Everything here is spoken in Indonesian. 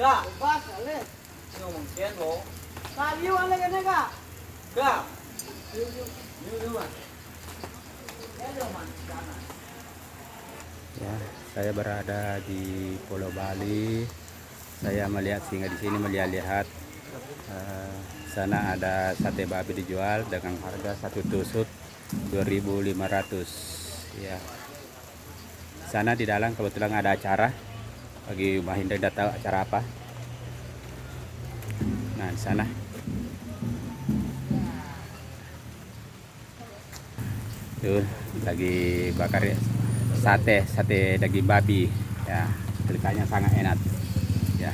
Kak, Bebas ale. ngomong kendo. Kaliu ale kene Kak. Kak, Yuk, Mas. Kendo man sana. Ya, saya berada di Pulau Bali. Saya melihat singa di sini melihat sana ada sate babi dijual dengan harga satu tusuk 2.500. Ya. Sana di dalam kebetulan ada acara. Bagi Mbak Hinda tidak tahu acara apa. Nah, di sana. Tuh, lagi bakar ya. Sate daging babi. Ya, ceritanya sangat enak. Ya.